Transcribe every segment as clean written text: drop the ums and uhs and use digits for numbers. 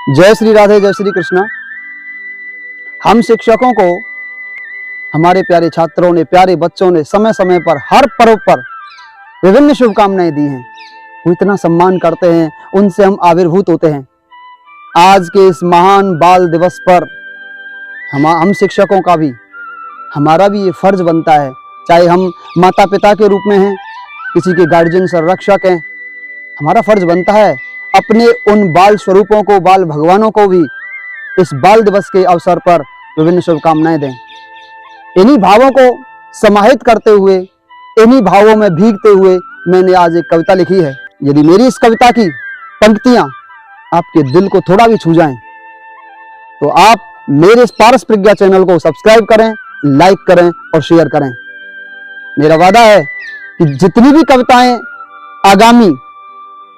जय श्री राधे, जय श्री कृष्णा। हम शिक्षकों को हमारे प्यारे छात्रों ने, प्यारे बच्चों ने समय समय पर हर पर्व पर विभिन्न शुभकामनाएं दी हैं। वो इतना सम्मान करते हैं, उनसे हम आविर्भूत होते हैं। आज के इस महान बाल दिवस पर हम शिक्षकों का भी, हमारा भी ये फर्ज बनता है, चाहे हम माता पिता के रूप में हैं, किसी के गार्जियन संरक्षक हैं, हमारा फर्ज बनता है अपने उन बाल स्वरूपों को, बाल भगवानों को भी इस बाल दिवस के अवसर पर विभिन्न शुभकामनाएं दें। इन्हीं भावों को समाहित करते हुए, इन्हीं भावों में भीगते हुए मैंने आज एक कविता लिखी है। यदि मेरी इस कविता की पंक्तियां आपके दिल को थोड़ा भी छू जाएं, तो आप मेरे इस पारस प्रज्ञा चैनल को सब्सक्राइब करें, लाइक करें और शेयर करें। मेरा वादा है कि जितनी भी कविताएं आगामी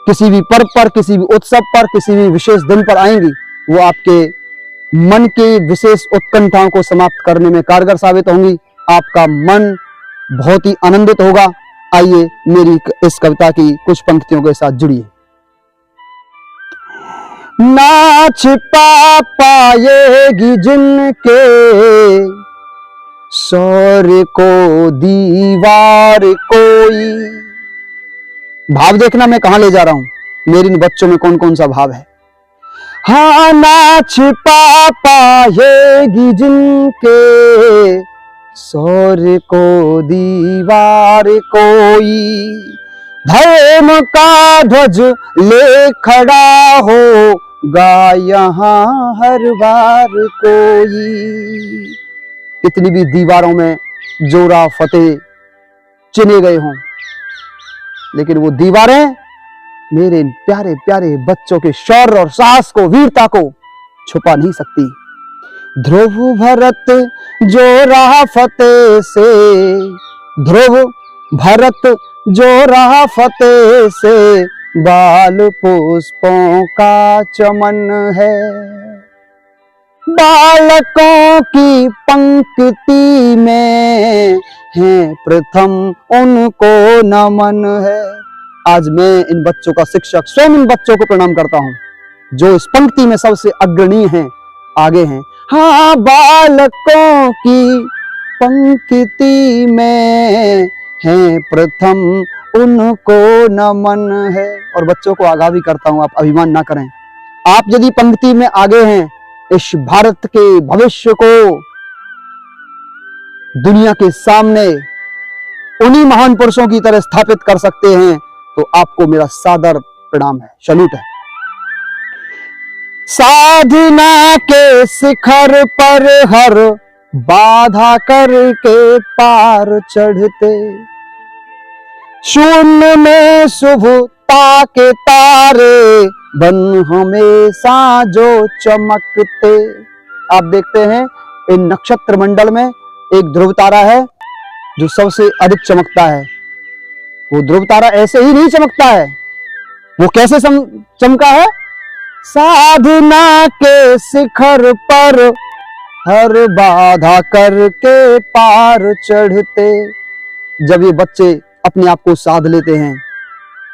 किसी भी पर्व पर, किसी भी उत्सव पर, किसी भी विशेष दिन पर आएंगी, वो आपके मन की विशेष उत्कंठाओं को समाप्त करने में कारगर साबित होंगी। आपका मन बहुत ही आनंदित होगा। आइए मेरी इस कविता की कुछ पंक्तियों के साथ जुड़िए। ना छिपा पाएगी जिनके शौर्य को दीवार कोई। भाव देखना मैं कहां ले जा रहा हूं, मेरे इन बच्चों में कौन कौन सा भाव है। हाँ, ना छिपा पाएगी जिनके शौर्य को दीवार कोई, धर्म का ध्वज ले खड़ा होगा यहाँ हर बार कोई। कितनी भी दीवारों में जोरा फतेह चिने गए हों, लेकिन वो दीवारें मेरे प्यारे प्यारे बच्चों के शौर्य और साहस को, वीरता को छुपा नहीं सकती। ध्रुव भरत जो रहा फतेह से, ध्रुव भरत जो रहा फतेह से, बाल पुष्पों का चमन है। बालकों की पंक्ति में है प्रथम उनको नमन है। आज मैं इन बच्चों का शिक्षक स्वयं इन बच्चों को प्रणाम करता हूं, जो इस पंक्ति में सबसे अग्रणी हैं, आगे हैं। हाँ, बालकों की पंक्ति में है प्रथम उनको नमन है। और बच्चों को आगाह भी करता हूं, आप अभिमान ना करें। आप यदि पंक्ति में आगे हैं, इस भारत के भविष्य को दुनिया के सामने उन्हीं महान पुरुषों की तरह स्थापित कर सकते हैं, तो आपको मेरा सादर प्रणाम है, सैल्यूट है। साधना के शिखर पर हर बाधा करके पार चढ़ते, शून्य में शुभता के तारे बन हमेशा जो चमकते। आप देखते हैं इन नक्षत्र मंडल में एक ध्रुव तारा है जो सबसे अधिक चमकता है। वो ध्रुव तारा ऐसे ही नहीं चमकता है, वो कैसे चमका है? साधना के शिखर पर हर बाधा करके पार चढ़ते। जब ये बच्चे अपने आप को साध लेते हैं,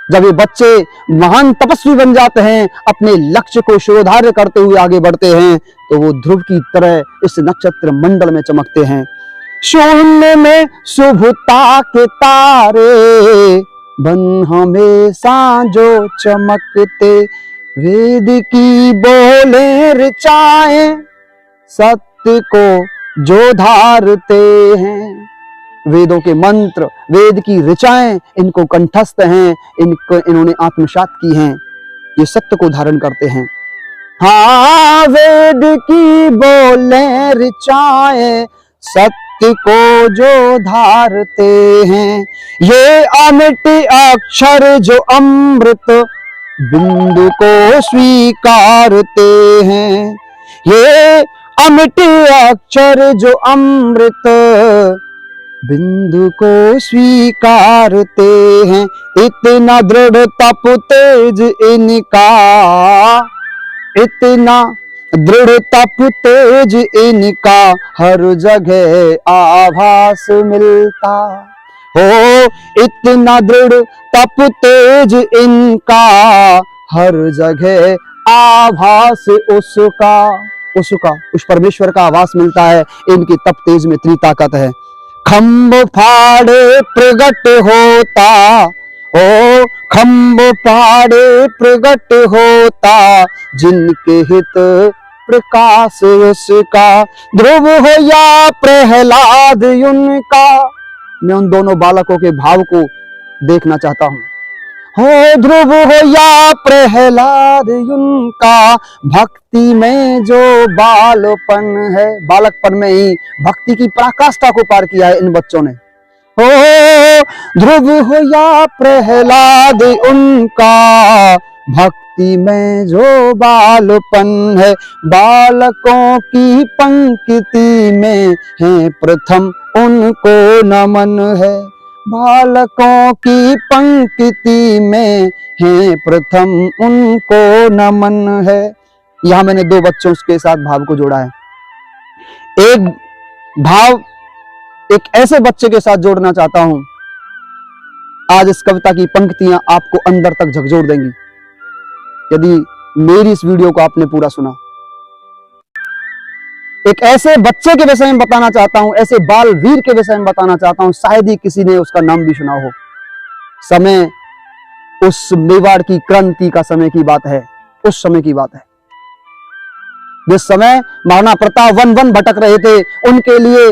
जब ये बच्चे महान तपस्वी बन जाते हैं, अपने लक्ष्य को शिरोधार्य करते हुए आगे बढ़ते हैं, तो वो ध्रुव की तरह इस नक्षत्र मंडल में चमकते हैं। शून्य में शुभता के तारे बन हमेशा जो चमकते, वेद की बोले ऋचाएं सत्य को जो धारते हैं। वेदों के मंत्र, वेद की ऋचाएं इनको कंठस्थ हैं, इन्होंने आत्मसात की हैं, ये सत्य को धारण करते हैं। हाँ, वेद की बोले ऋचाएं सत्य को जो धारते हैं, ये अमिट अक्षर जो अमृत बिंदु को स्वीकारते हैं, ये अमिट अक्षर जो अमृत बिंदु को स्वीकारते हैं। इतना दृढ़ तप तेज इनका, इतना दृढ़ तप तेज इनका हर जगह आभास मिलता हो। इतना दृढ़ तप तेज इनका हर जगह आभास उसका उस परमेश्वर का आभास मिलता है। इनकी तप तेज में इतनी ताकत है। खम्भ फाड़े प्रगट होता, ओ खम्भ फाड़े प्रगट होता, जिनके हित प्रकाश उसका, ध्रुव हो या प्रहलाद उनका। मैं उन दोनों बालकों के भाव को देखना चाहता हूं। हो ध्रुव हो या प्रहलाद उनका, भक्ति में जो बालपन है, बालकपन में ही भक्ति की पराकाष्ठा को पार किया है इन बच्चों ने। हो ध्रुव हो या प्रहलाद उनका, भक्ति में जो बालपन है, बालकों की पंक्ति में है प्रथम उनको नमन है, बालकों की पंक्ति में है प्रथम उनको नमन है। यहां मैंने दो बच्चों के साथ भाव को जोड़ा है। एक भाव एक ऐसे बच्चे के साथ जोड़ना चाहता हूं, आज इस कविता की पंक्तियां आपको अंदर तक झकझोर देंगी यदि मेरी इस वीडियो को आपने पूरा सुना। एक ऐसे बच्चे के विषय में बताना चाहता हूं, ऐसे बाल वीर के विषय में बताना चाहता हूं, शायद ही किसी ने उसका नाम भी सुना हो। समय उस मेवाड़ की क्रांति का समय की बात है, उस समय की बात है जिस समय महाराणा प्रताप वन वन भटक रहे थे, उनके लिए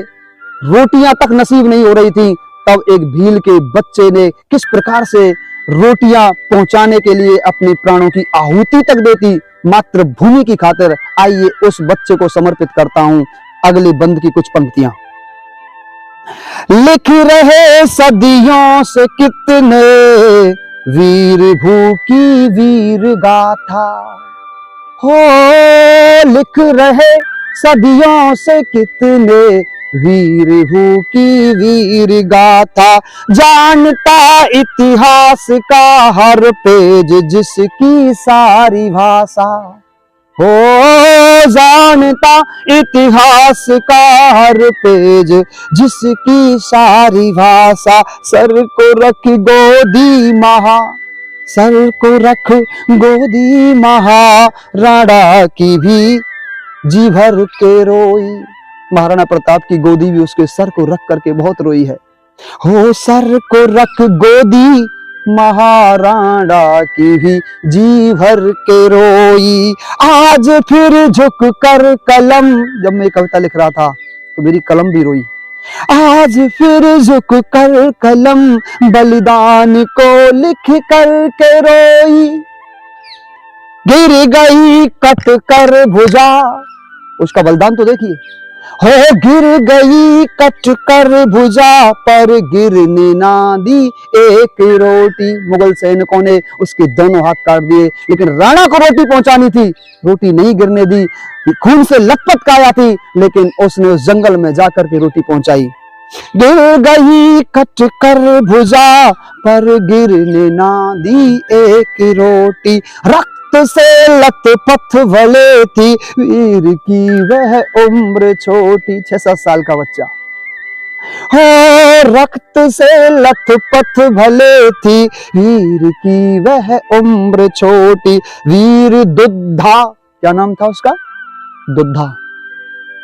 रोटियां तक नसीब नहीं हो रही थी, तब एक भील के बच्चे ने किस प्रकार से रोटियां पहुंचाने के लिए अपने प्राणों की आहुति तक देती मातृभूमि की खातिर। आइए उस बच्चे को समर्पित करता हूं अगले बंद की कुछ पंक्तियां। लिख रहे सदियों से कितने वीर भूखी वीर गाथा, हो लिख रहे सदियों से कितने वीर भूखी वीर गाथा, जानता इतिहास का हर पेज जिसकी सारी भाषा, हो जानता इतिहास का हर पेज जिसकी सारी भाषा, सर को रख गोदी महा, सर को रख गोदी महाराणा की भी जी भर के रोई। महाराणा प्रताप की गोदी भी उसके सर को रख करके बहुत रोई है। हो सर को रख गोदी महाराणा की भी जी भर के रोई, आज फिर झुक कर कलम, जब मैं कविता लिख रहा था तो मेरी कलम भी रोई, आज फिर झुक कर कलम बलिदान को लिख कर के रोई, गिर गई कट कर भुजा, उसका बलिदान तो देखिए, हो गिर गई कट कर भुजा पर गिरने ना दी एक रोटी। मुगल सैनिकों ने उसके दोनों हाथ काट दिए, लेकिन राणा को रोटी पहुंचानी थी, रोटी नहीं गिरने दी। खून से लथपथ काया थी, लेकिन उसने उस जंगल में जाकर के रोटी पहुंचाई। गिर गई कट कर भुजा पर गिरने ना दी एक रोटी, रक्त से लथपथ भले थी वीर की वह उम्र छोटी। 6-7 साल का बच्चा, हो रक्त से लथपथ भले थी वीर की वह उम्र छोटी, वीर दुद्धा, क्या नाम था उसका, दुद्धा,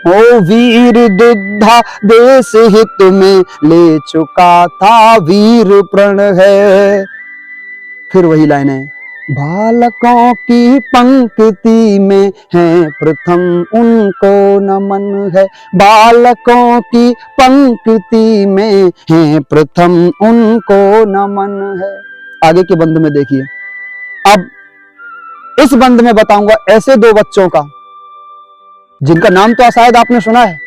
ओ वीर दुद्धा देश हित में ले चुका था वीर प्रण है। फिर वही लाइनें, बालकों की पंक्ति में है प्रथम उनको नमन है, बालकों की पंक्ति में है प्रथम उनको नमन है। आगे के बंद में देखिए, अब इस बंद में बताऊंगा ऐसे दो बच्चों का जिनका नाम तो शायद आपने सुना है,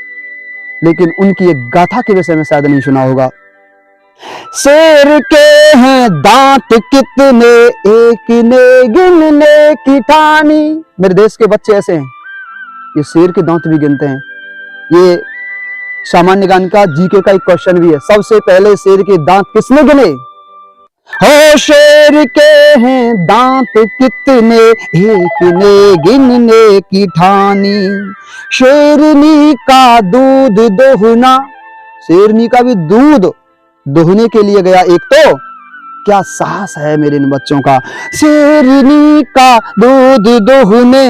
लेकिन उनकी एक गाथा के विषय में शायद नहीं सुना होगा। शेर के हैं दांत कितने एक ने गिनने की ठानी। मेरे देश के बच्चे ऐसे हैं, ये शेर के दांत भी गिनते हैं। ये सामान्य ज्ञान का जीके का एक क्वेश्चन भी है। सबसे पहले शेर के दांत किसने गिने? हो शेर के हैं दांत कितने एक ने गिनने की ठानी, शेरनी का दूध दोहना, शेरनी का भी दूध दोहने के लिए गया एक तो क्या साहस है मेरे इन बच्चों का। शेरनी का दूध दोहने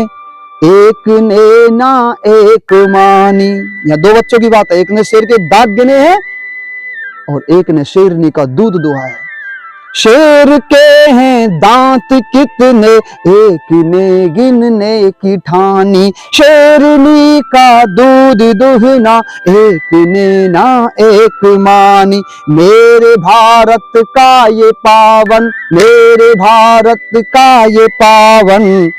एक ने ना एक मानी। यहाँ दो बच्चों की बात है, एक ने शेर के दांत गिने हैं और एक ने शेरनी का दूध दुहा है। शेर के हैं दांत कितने एक ने गिनने की ठानी, शेरनी का दूध दुहना एक ने ना एक मानी। मेरे भारत का ये पावन, मेरे भारत का ये पावन,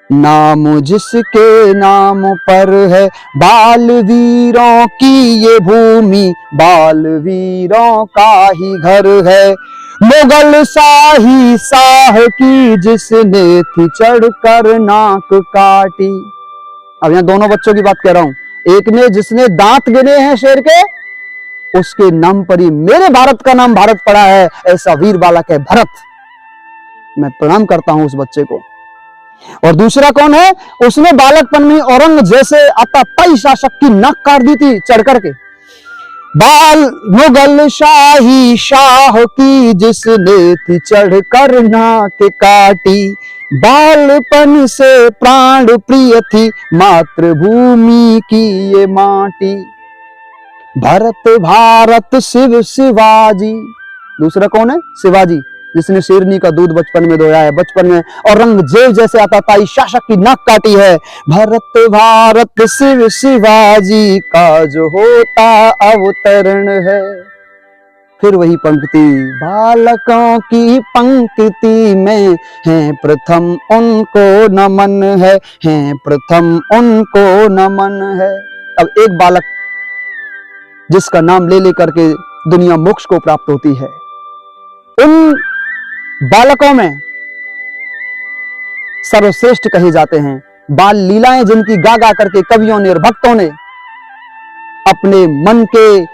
नाम जिसके नाम पर है बालवीरों की ये भूमि, बालवीरों का ही घर है। मुगल शाही शाह की जिसने थी चढ़कर नाक काटी। अब यहाँ दोनों बच्चों की बात कह रहा हूं। एक ने जिसने दांत गिने हैं शेर के, उसके नाम पर ही मेरे भारत का नाम भारत पड़ा है। ऐसा वीर बालक है भरत। मैं प्रणाम करता हूं उस बच्चे को। और दूसरा कौन है? उसने बालकपन में औरंग जैसे आताताई शासक की नाक काट दी थी चढ़ करके। बाल मुगल शाही शाह की जिसने थी चढ़कर नाक काटी, बालपन से प्राण प्रिय थी मातृभूमि की ये माटी। भरत भारत शिव शिवाजी। दूसरा कौन है? शिवाजी, जिसने शेरनी का दूध बचपन में दोया है, बचपन में औरंगजेब जैसे आताताई शासक की नाक काटी है। भरत भारत शिव शिवाजी का जो होता अवतरण है। फिर वही पंक्ति, बालकों की पंक्ति में है प्रथम उनको नमन है, प्रथम उनको नमन है। अब एक बालक जिसका नाम ले लेकर के दुनिया मोक्ष को प्राप्त होती है, उन बालकों में सर्वश्रेष्ठ कहे जाते हैं। बाल लीलाएं जिनकी गा गा करके कवियों ने और भक्तों ने अपने मन के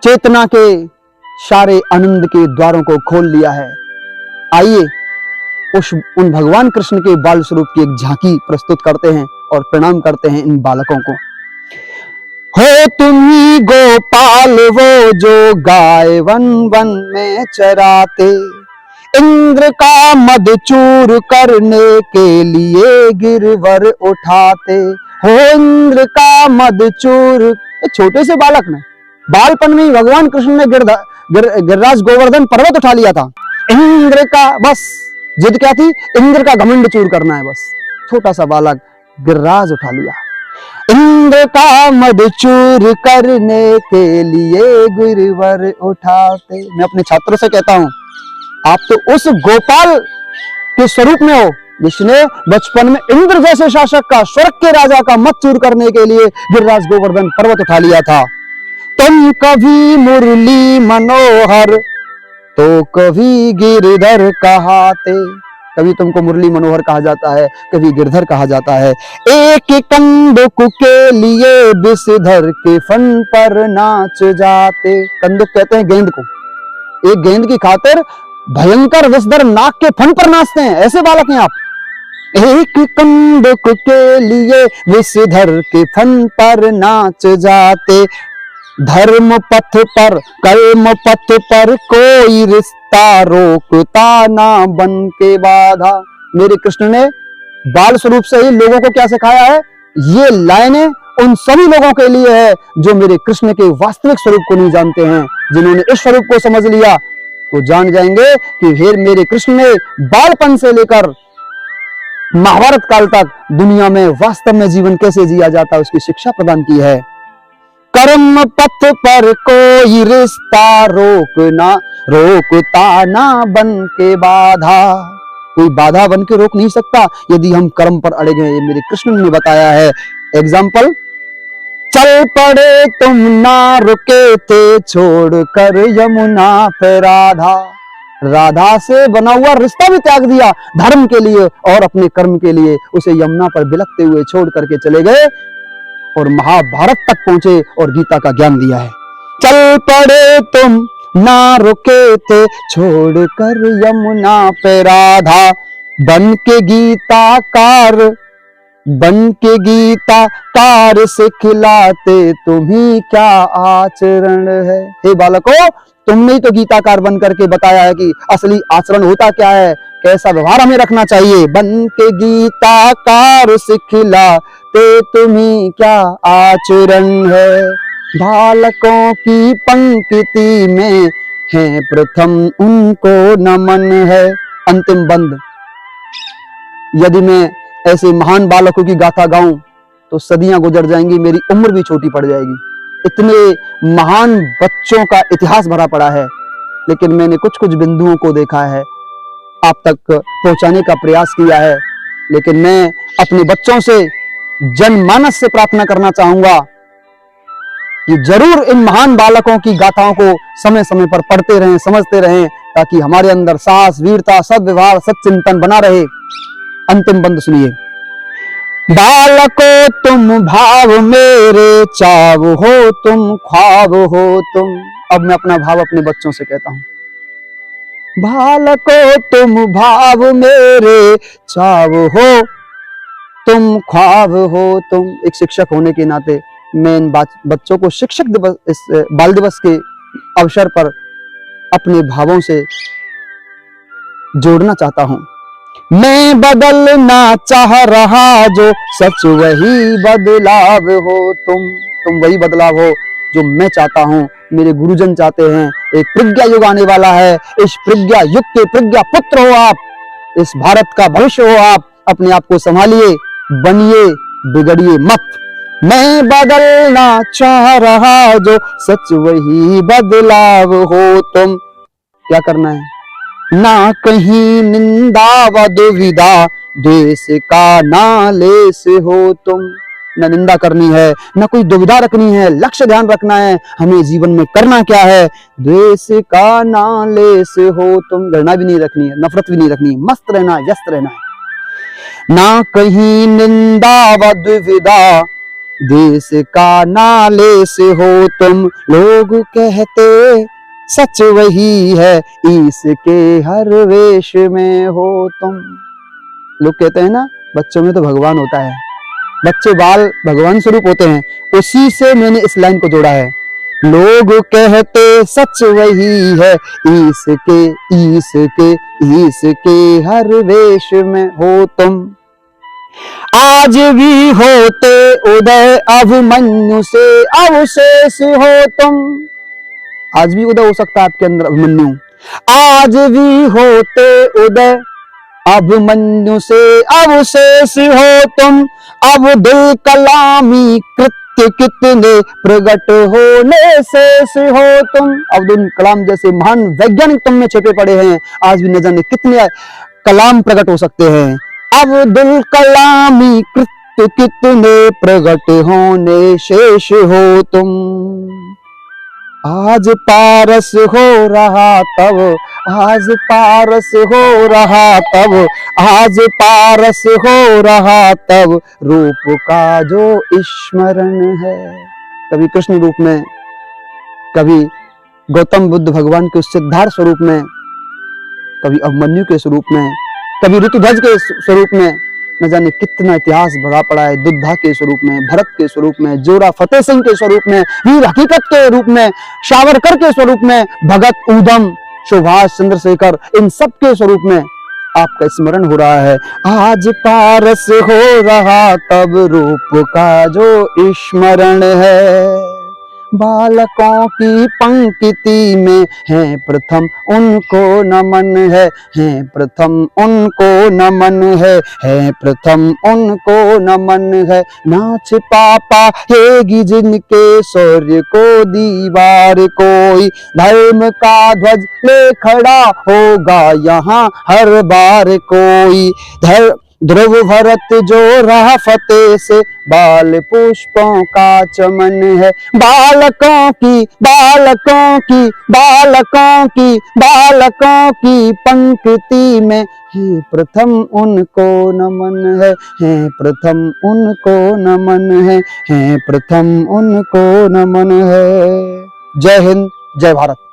चेतना के सारे आनंद के द्वारों को खोल लिया है। आइए उन भगवान कृष्ण के बाल स्वरूप की एक झांकी प्रस्तुत करते हैं और प्रणाम करते हैं इन बालकों को। हो तुम ही गोपाल वो जो गाय वन वन में चराते, इंद्र का मद चूर करने के लिए गिरवर उठाते। हो इंद्र का मद चूर। एक छोटे से बालक ने बालपन में भगवान कृष्ण ने गिरिराज गोवर्धन पर्वत उठा लिया था। इंद्र का बस जिद क्या थी? इंद्र का घमंड चूर करना है बस। छोटा सा बालक गिरिराज उठा लिया। इंद्र का मद चूर करने के लिए गिरवर उठाते। मैं अपने छात्रों से कहता हूं, आप तो उस गोपाल के स्वरूप में हो जिसने बचपन में इंद्र जैसे शासक का, स्वर्ग के राजा का मत चूर करने के लिए गिरिराज गोवर्धन पर्वत उठा लिया था। तुम कभी मुरली मनोहर तो कभी गिरधर कहाते। कभी तुमको मुरली मनोहर कहा जाता है, कभी गिरधर कहा जाता है। एक कंदुक के लिए विषधर के फन पर नाच जाते। कंदुक कहते हैं गेंद को। एक गेंद की खातिर भयंकर विषधर नाग के फन पर नाचते हैं। ऐसे बालक हैं आप। एक कंदुक के लिए विषधर के फन पर नाच जाते, धर्म पथ पर कर्म पथ पर कोई रिश्ता रोकता ना बन के बाधा। मेरे कृष्ण ने बाल स्वरूप से ही लोगों को क्या सिखाया है? ये लाइनें उन सभी लोगों के लिए है जो मेरे कृष्ण के वास्तविक स्वरूप को नहीं जानते हैं। जिन्होंने इस स्वरूप को समझ लिया वो जान जाएंगे कि हे मेरे कृष्ण ने बालपन से लेकर महाभारत काल तक दुनिया में वास्तव में जीवन कैसे जिया जाता है उसकी शिक्षा प्रदान की है। कर्म पथ पर कोई रिश्ता रोकता ना बन के बाधा। कोई बाधा बन के रोक नहीं सकता यदि हम कर्म पर अड़े गए। ये मेरे कृष्ण ने बताया है। एग्जाम्पल, चल पड़े तुम ना रुके थे छोड़कर यमुना पे राधा। राधा से बना हुआ रिश्ता भी त्याग दिया धर्म के लिए और अपने कर्म के लिए। उसे यमुना पर बिलखते हुए छोड़ करके चले गए और महाभारत तक पहुंचे और गीता का ज्ञान दिया है। चल पड़े तुम ना रुके थे छोड़कर यमुना पे राधा, बन के गीता कार से खिलाते तुम्ही क्या आचरण है। हे बालकों, तुमने ही तो गीताकार बन करके बताया है कि असली आचरण होता क्या है, कैसा व्यवहार हमें रखना चाहिए। बन के गीताकार सिखलाते तुम्हें क्या आचरण है, बालकों की पंक्ति में है प्रथम उनको नमन है। अंतिम बंद। यदि मैं ऐसे महान बालकों की गाथा गाऊं तो सदियां गुजर जाएंगी, मेरी उम्र भी छोटी पड़ जाएगी। इतने महान बच्चों का इतिहास भरा पड़ा है, लेकिन मैंने कुछ कुछ बिंदुओं को देखा है, आप तक पहुंचाने का प्रयास किया है। लेकिन मैं अपने बच्चों से, जनमानस से प्रार्थना करना चाहूंगा कि जरूर इन महान बालकों की गाथाओं को समय समय पर पढ़ते रहें, समझते रहें, ताकि हमारे अंदर साहस, वीरता, सद्व्यवहार, सच्चिंतन बना रहे। अंतिम बंद सुनिए। बालको तुम भाव मेरे, चाव हो तुम, ख्वाब हो तुम। अब मैं अपना भाव अपने बच्चों से कहता हूं। बालको तुम भाव मेरे, चाव हो तुम, ख्वाब हो तुम। एक शिक्षक होने के नाते मैं इन बच्चों को शिक्षक दिवस, इस बाल दिवस के अवसर पर अपने भावों से जोड़ना चाहता हूं। मैं बदलना चाह रहा जो सच वही बदलाव हो तुम वही बदलाव हो जो मैं चाहता हूं, मेरे गुरुजन चाहते हैं। एक प्रज्ञा युग आने वाला है, इस प्रज्ञा युग के प्रज्ञा पुत्र हो आप, इस भारत का भविष्य हो आप। अपने आप को संभालिए, बनिए, बिगड़िए मत। मैं बदलना चाह रहा जो सच वही बदलाव हो तुम। क्या करना है? ना कहीं निंदा व दुविधा, द्वेष का नालेस हो तुम। न निंदा करनी है, न कोई दुविधा रखनी है, लक्ष्य ध्यान रखना है, हमें जीवन में करना क्या है। द्वेष का नालेस हो तुम। घृणा भी नहीं रखनी है, नफरत भी नहीं रखनी है, मस्त रहना है, व्यस्त रहना है। ना कहीं निंदा व दुविधा, देश का नालेस हो तुम। लोग कहते सच वही है, इसके हर वेश में हो तुम। लोग कहते हैं ना, बच्चों में तो भगवान होता है, बच्चे बाल भगवान स्वरूप होते हैं। उसी से मैंने इस लाइन को जोड़ा है। लोग कहते सच वही है, इसके इसके इसके हर वेश में हो तुम। आज भी होते उदय अभिमन्यु से अवशेष हो तुम। आज भी उदय हो सकता है आपके अंदर अभिमन्यु। आज भी होते उदय अभिमन्यु से अवशेष हो तुम। अब्दुल कलामी कृत्य कितने प्रकट होने शेष हो तुम। अब्दुल कलाम जैसे महान वैज्ञानिक तुम में छिपे पड़े हैं, आज भी न जाने कितने कलाम प्रकट हो सकते हैं। अब्दुल कलामी कृत्य कितने प्रकट होने शेष हो तुम। आज पारस हो रहा तब, आज पारस हो रहा तब, आज पारस हो रहा तब, रूप का जो स्मरण है। कभी कृष्ण रूप में, कभी गौतम बुद्ध भगवान के सिद्धार्थ स्वरूप में, कभी अभिमन्यु के स्वरूप में, कभी ऋतुध्वज के स्वरूप में। न जाने कितना इतिहास भरा पड़ा है। दुद्धा के स्वरूप में, भरत के स्वरूप में, जोरा फतेह सिंह के स्वरूप में, वीर हकीकत के रूप में, सावरकर के स्वरूप में, भगत ऊधम, सुभाष चंद्रशेखर, इन सब के स्वरूप में आपका स्मरण हो रहा है। आज पारस हो रहा तब, रूप का जो स्मरण है। बालकों की पंक्ति में है प्रथम उनको नमन है प्रथम उनको नमन है प्रथम उनको नमन है। नाच पापा हेगी जिनके शौर्य को दीवार कोई, धर्म का ध्वज ले खड़ा होगा यहाँ हर बार कोई। ध्रुव भरत जो रहा फतेह से, बाल पुष्पों का चमन है। बालकों की बालकों की बालकों की बालकों की पंक्ति में है प्रथम उनको नमन है प्रथम उनको नमन है प्रथम उनको नमन है। जय हिंद, जय भारत।